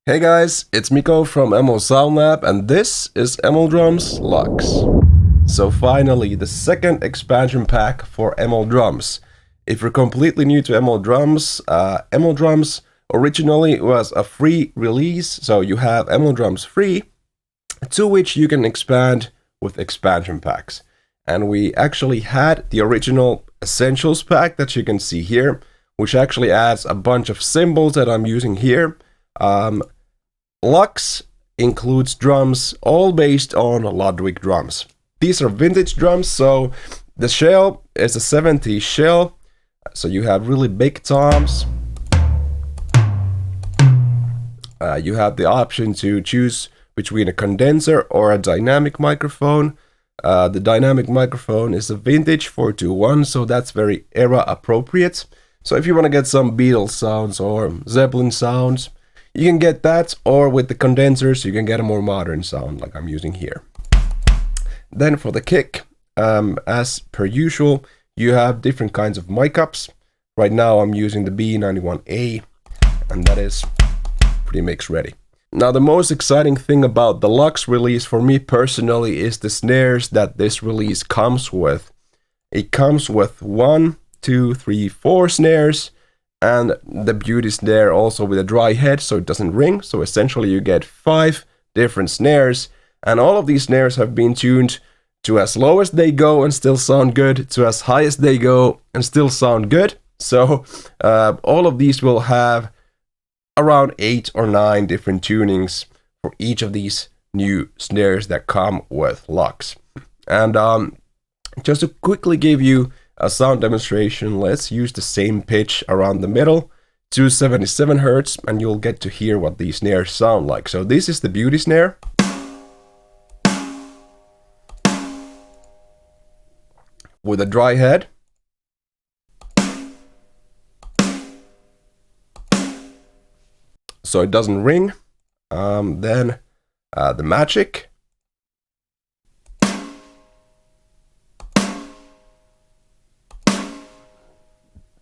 Hey guys, it's Miko from ML Sound Lab, and this is ML Drums Luxe. So finally, the second expansion pack for ML Drums. If you're completely new to ML Drums originally was a free release, so you have ML Drums free, to which you can expand with expansion packs. And we actually had the original Essentials pack that you can see here, which actually adds a bunch of symbols that I'm using here. Luxe includes drums all based on Ludwig drums. These are vintage drums, so the shell is a 70s shell, so you have really big toms. You have the option to choose between a condenser or a dynamic microphone. The dynamic microphone is a vintage 421, so that's very era appropriate. So if you want to get some Beatles sounds or Zeppelin sounds, you can get that, or with the condensers you can get a more modern sound like I'm using here. Then for the kick, as per usual, you have different kinds of mic ups. Right now I'm using the B91A, and that is pretty mix ready. Now the most exciting thing about the Luxe release for me personally is the snares that this release comes with. It comes with 1, 2, 3, 4 snares, and the beauty snare also with a dry head so it doesn't ring. So essentially you get 5 different snares, and all of these snares have been tuned to as low as they go and still sound good, to as high as they go and still sound good. So all of these will have around 8 or 9 different tunings for each of these new snares that come with Luxe. And just to quickly give you a sound demonstration, let's use the same pitch around the middle, 277 Hz, and you'll get to hear what these snares sound like. So this is the beauty snare. With a dry head. So it doesn't ring. Then the magic.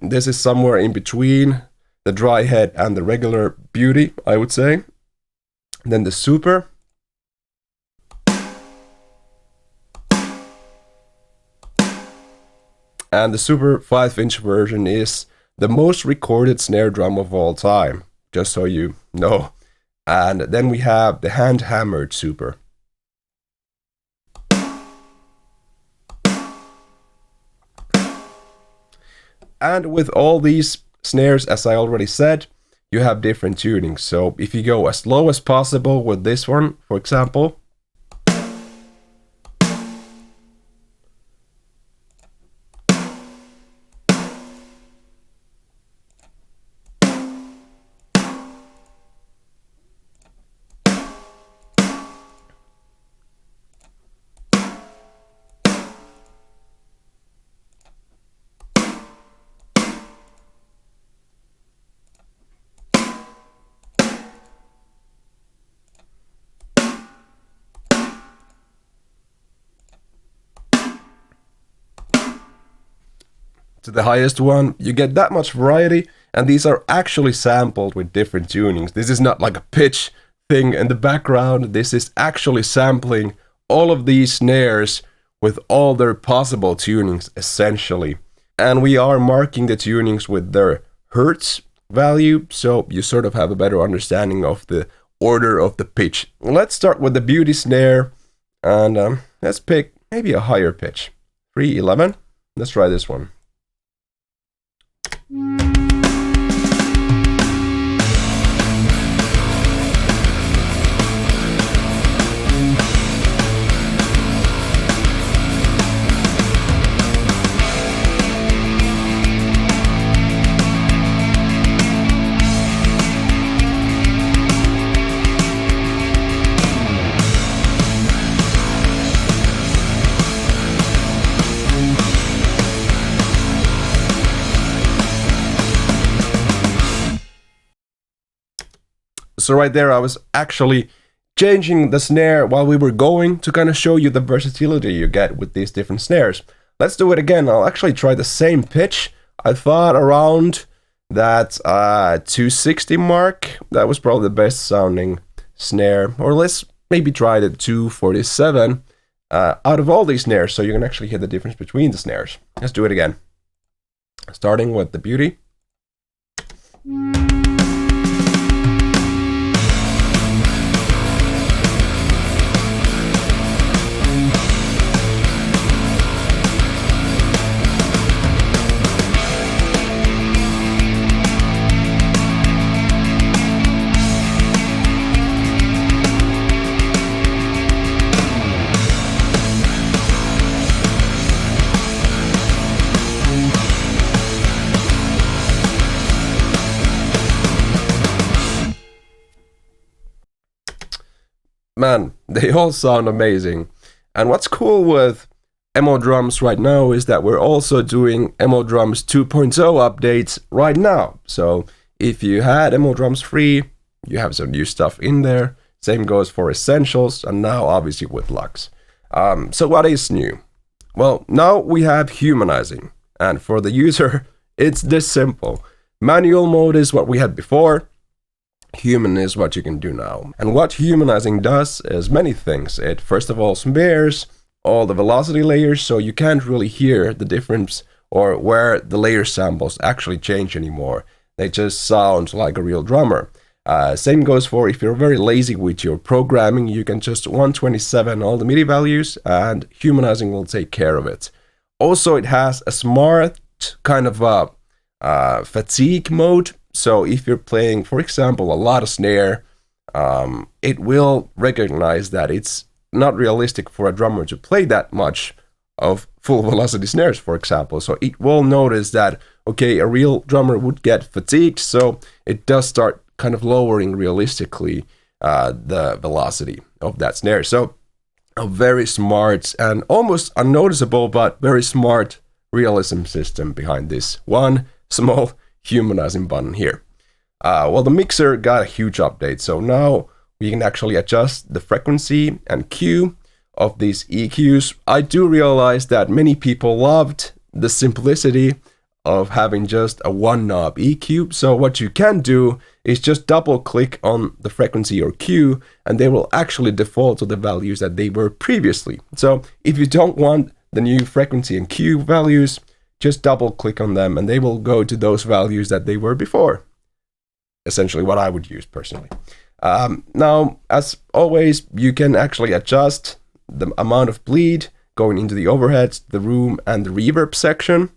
This is somewhere in between the dry head and the regular beauty, I would say. Then the super. And the super 5-inch version is the most recorded snare drum of all time, just so you know. And then we have the hand hammered super. And with all these snares, as I already said, you have different tunings. So if you go as low as possible with this one, for example, to the highest one, you get that much variety, and these are actually sampled with different tunings. This is not like a pitch thing in the background, this is actually sampling all of these snares with all their possible tunings, essentially. And we are marking the tunings with their hertz value, so you sort of have a better understanding of the order of the pitch. Let's start with the beauty snare, and let's pick maybe a higher pitch, 311. Let's try this one. So right there, I was actually changing the snare while we were going to kind of show you the versatility you get with these different snares. Let's do it again. I'll actually try the same pitch. I thought around that 260 mark. That was probably the best sounding snare. Or let's maybe try the 247 out of all these snares, so you can actually hear the difference between the snares. Let's do it again. Starting with the beauty. Man, they all sound amazing. And what's cool with MO Drums right now is that we're also doing MO Drums 2.0 updates right now. So if you had MO Drums free, you have some new stuff in there. Same goes for Essentials, and now obviously with Luxe. So what is new? Well, now we have humanizing. And for the user, it's this simple. Manual mode is what we had before. Human is what you can do now. And what humanizing does is many things. It first of all smears all the velocity layers, so you can't really hear the difference or where the layer samples actually change anymore. They just sound like a real drummer. Same goes for if you're very lazy with your programming, you can just 127 all the MIDI values and humanizing will take care of it. Also, it has a smart kind of fatigue mode. So if you're playing, for example, a lot of snare, it will recognize that it's not realistic for a drummer to play that much of full velocity snares, for example. So it will notice that, okay, a real drummer would get fatigued, so it does start kind of lowering realistically the velocity of that snare. So a very smart and almost unnoticeable, but very smart realism system behind this one small humanizing button here. Well, the mixer got a huge update, so now we can actually adjust the frequency and Q of these EQs. I do realize that many people loved the simplicity of having just a one knob EQ, so what you can do is just double click on the frequency or Q and they will actually default to the values that they were previously. So if you don't want the new frequency and Q values, just double click on them and they will go to those values that they were before. Essentially what I would use personally. Now, as always, you can actually adjust the amount of bleed going into the overheads, the room, and the reverb section.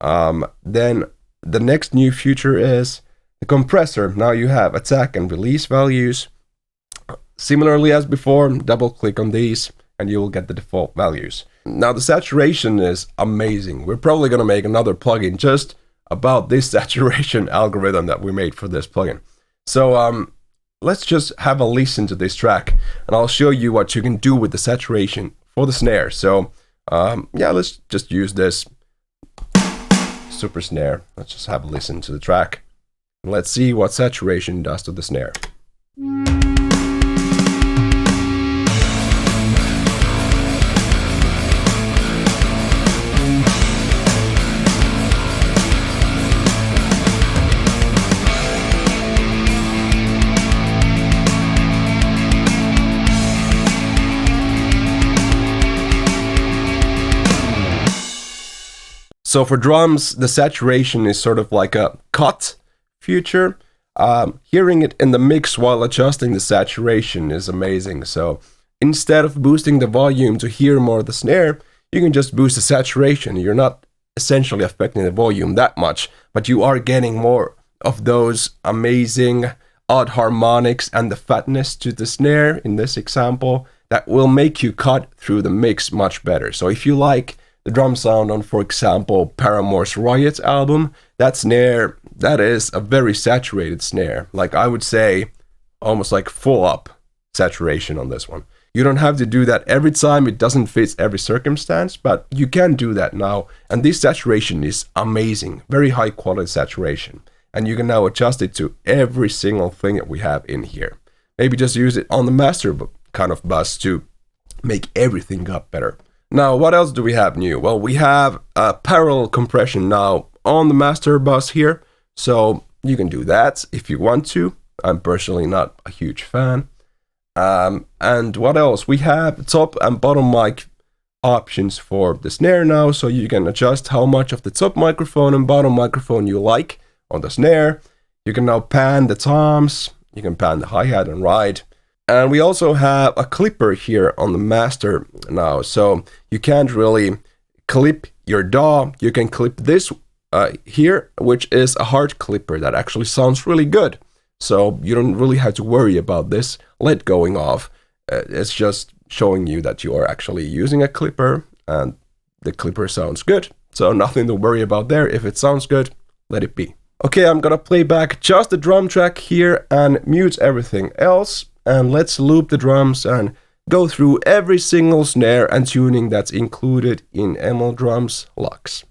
Then the next new feature is the compressor. Now you have attack and release values. Similarly as before, double click on these and you will get the default values. Now the saturation is amazing. We're probably going to make another plugin just about this saturation algorithm that we made for this plugin. So let's just have a listen to this track and I'll show you what you can do with the saturation for the snare. So yeah, let's just use this super snare. Let's just have a listen to the track. Let's see what saturation does to the snare. So for drums, the saturation is sort of like a cut feature. Hearing it in the mix while adjusting the saturation is amazing. So instead of boosting the volume to hear more of the snare, you can just boost the saturation. You're not essentially affecting the volume that much, but you are getting more of those amazing odd harmonics and the fatness to the snare in this example that will make you cut through the mix much better. So if you like the drum sound on, for example, Paramore's Riot album, that snare, that is a very saturated snare. Like I would say, almost like full up saturation on this one. You don't have to do that every time, it doesn't fit every circumstance, but you can do that now. And this saturation is amazing, very high quality saturation. And you can now adjust it to every single thing that we have in here. Maybe just use it on the master kind of bus to make everything got better. Now, what else do we have new? Well, we have parallel compression now on the master bus here. So you can do that if you want to. I'm personally not a huge fan. And what else? We have top and bottom mic options for the snare now, so you can adjust how much of the top microphone and bottom microphone you like on the snare. You can now pan the toms, you can pan the hi-hat and ride. And we also have a clipper here on the master now, so you can't really clip your DAW. You can clip this here, which is a hard clipper that actually sounds really good. So you don't really have to worry about this lid going off. It's just showing you that you are actually using a clipper and the clipper sounds good. So nothing to worry about there. If it sounds good, let it be. Okay, I'm gonna play back just the drum track here and mute everything else. And let's loop the drums and go through every single snare and tuning that's included in Drums Luxe.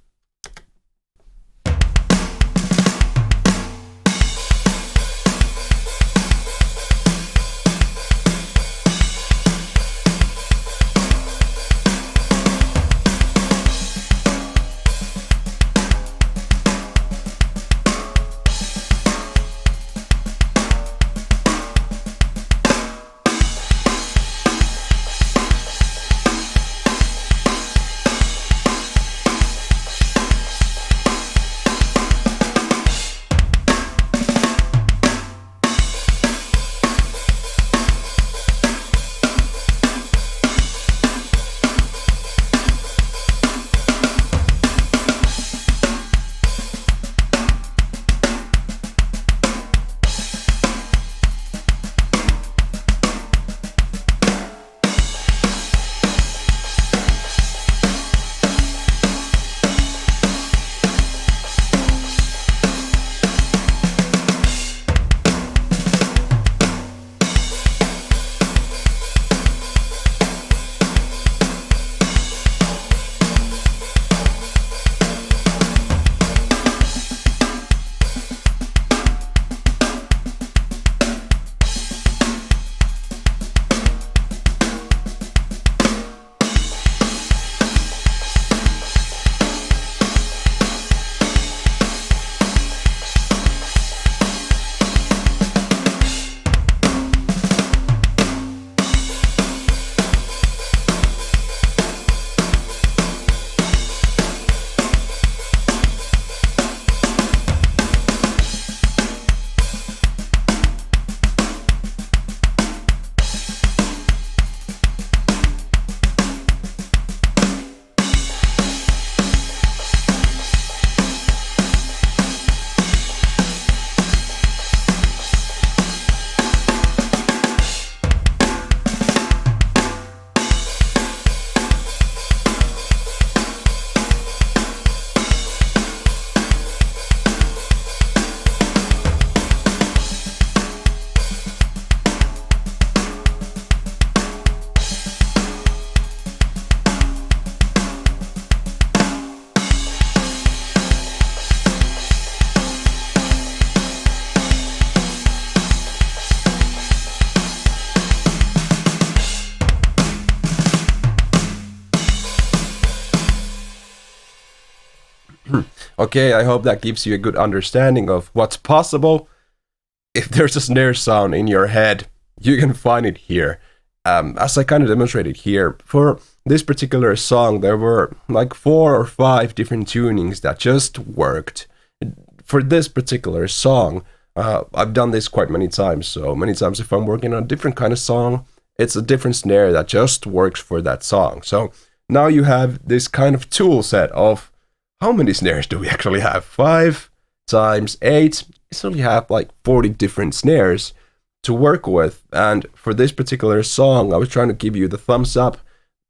Okay, I hope that gives you a good understanding of what's possible. If there's a snare sound in your head, you can find it here. As I kind of demonstrated here, for this particular song, there were like 4 or 5 different tunings that just worked. For this particular song, I've done this quite many times, so many times if I'm working on a different kind of song, it's a different snare that just works for that song. So now you have this kind of tool set of how many snares do we actually have? 5 times 8. So we have like 40 different snares to work with. And for this particular song, I was trying to give you the thumbs up.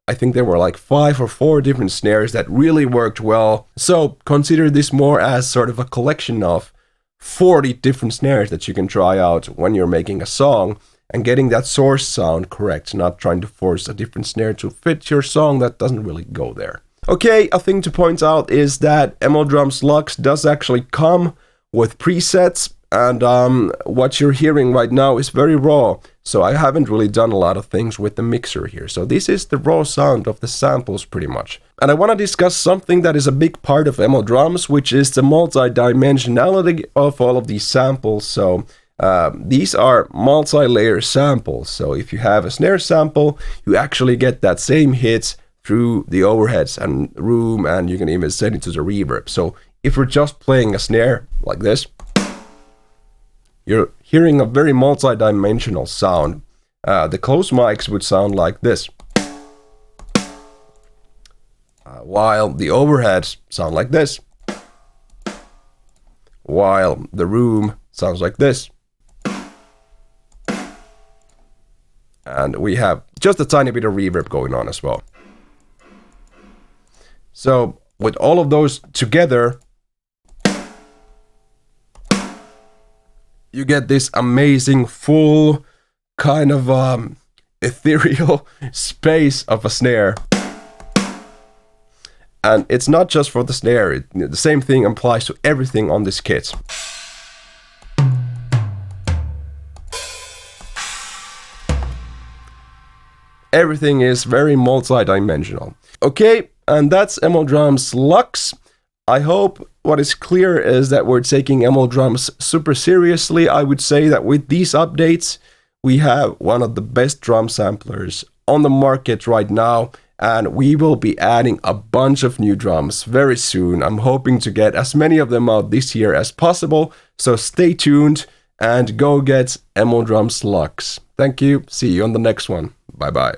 I think there were like 5 or 4 different snares that really worked well. So consider this more as sort of a collection of 40 different snares that you can try out when you're making a song and getting that source sound correct, not trying to force a different snare to fit your song that doesn't really go there. Okay, a thing to point out is that Drums Luxe does actually come with presets, And what you're hearing right now is very raw, so I haven't really done a lot of things with the mixer here. So this is the raw sound of the samples pretty much. And I want to discuss something that is a big part of ML Drums, which is the multi-dimensionality of all of these samples. So these are multi-layer samples. So if you have a snare sample, you actually get that same hit through the overheads and room, and you can even set it to the reverb. So if we're just playing a snare like this, you're hearing a very multi-dimensional sound. The close mics would sound like this, while the overheads sound like this, while the room sounds like this. And we have just a tiny bit of reverb going on as well. So with all of those together, you get this amazing full kind of ethereal space of a snare. And it's not just for the snare, the same thing applies to everything on this kit. Everything is very multi-dimensional. Okay, and that's ML Drums Luxe. I hope what is clear is that we're taking ML Drums super seriously. I would say that with these updates, we have one of the best drum samplers on the market right now, and we will be adding a bunch of new drums very soon. I'm hoping to get as many of them out this year as possible, so stay tuned and go get ML Drums Luxe. Thank you, see you on the next one. Bye bye.